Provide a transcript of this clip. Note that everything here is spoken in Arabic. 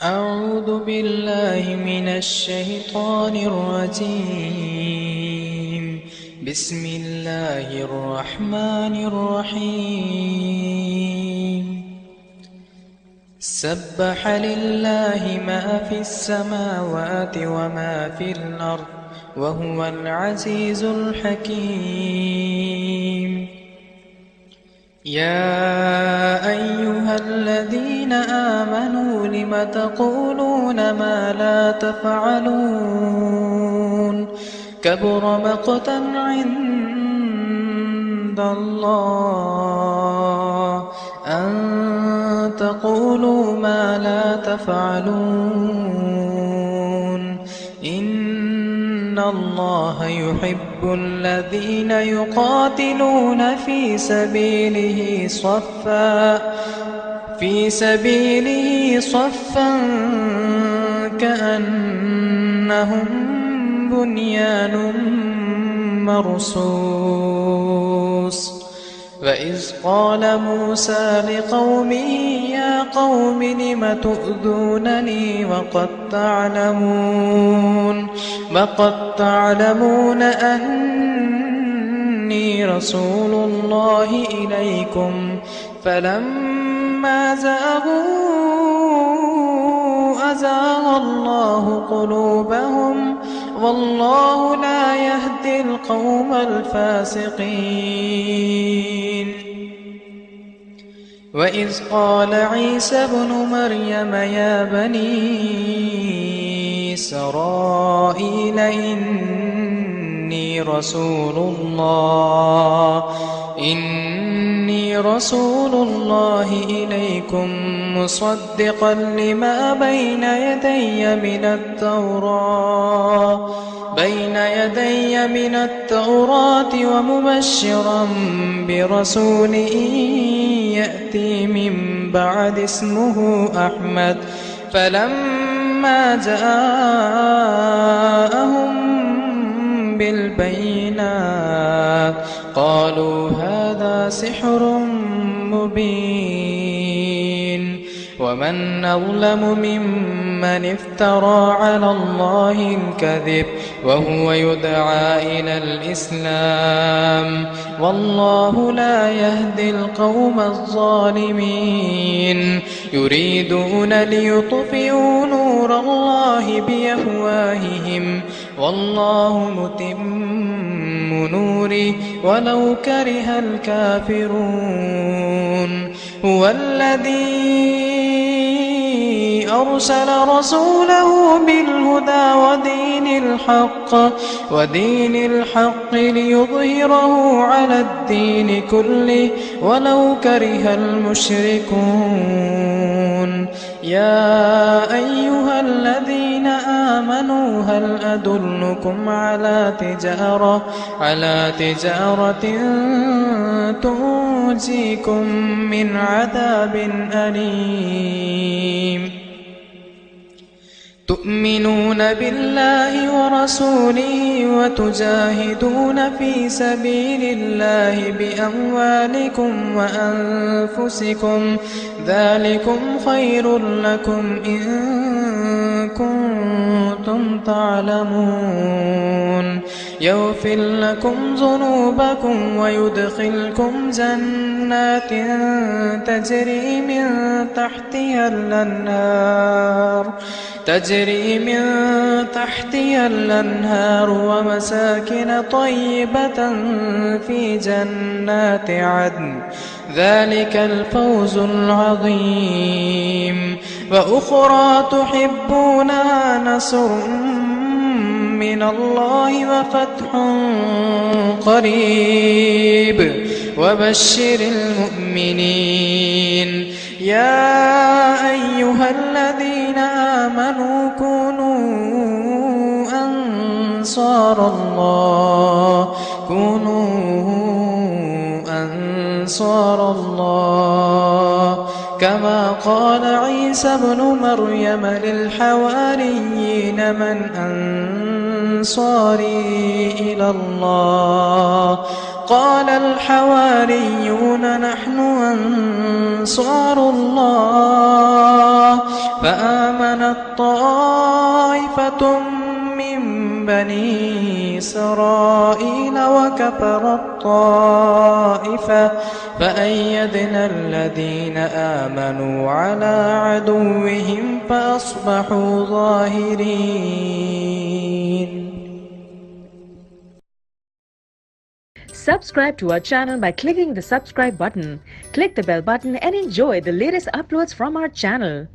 أعوذ بالله من الشيطان الرجيم. بسم الله الرحمن الرحيم. سبح لله ما في السماوات وما في الأرض وهو العزيز الحكيم. يا أيها الذين آمنوا لم تقولون ما لا تفعلون؟ كبر مقتا عند الله أن تقولوا ما لا تفعلون. إن الله يحب الذين يقاتلون في سبيله صفا كأنهم بنيان مرصوص. وإذ قال موسى لقومه يا قوم لم تؤذونني وقد تعلمون أني رسول الله إليكم فلما زاغوا أزاغ الله قلوبهم والله لا يهدي القوم الفاسقين. وإذ قال عيسى ابن مريم يا بني إسرائيل إني رسول الله إليكم مصدقا لما بين يدي من التوراة ومبشرا برسول يأتي من بعد اسمه أحمد. فلما جاءهم بالبينات قالوا هذا سحر مبين. ومن أظلم ممن افترى على الله الكذب وهو يدعى إلى الإسلام والله لا يهدي القوم الظالمين. يريدون ليطفئوا نور الله بأفواههم والله متم نوره ولو كره الكافرون. هو الذي أرسل رسوله بالهدى ودين الحق ليظهره على الدين كله ولو كره المشركون. يا أيها الذين آمنوا هل أدلكم على تجارة تنجيكم من عذاب أليم؟ تؤمنون بالله ورسوله وتجاهدون في سبيل الله بأموالكم وأنفسكم ذلكم خير لكم إن كنتم تعلمون. يغفر لكم ذنوبكم ويدخلكم جنات تجري من تحتها الأنهار ومساكن طيبة في جنات عدن ذلك الفوز العظيم. وأخرى تحبونها نصر من الله وفتح قريب وبشر المؤمنين. يا أيها الذين آمنوا كونوا أنصار الله كما قال عيسى ابن مريم للحواريين من أنصاري إلى الله قال الحواريون نحن أنصار الله فآمنت طائفة من بني إسرائيل وكفرت طائفة فأيدنا الذين آمنوا على عدوهم فأصبحوا ظاهرين. Subscribe to our channel by clicking the subscribe button. Click the bell button and enjoy the latest uploads from our channel.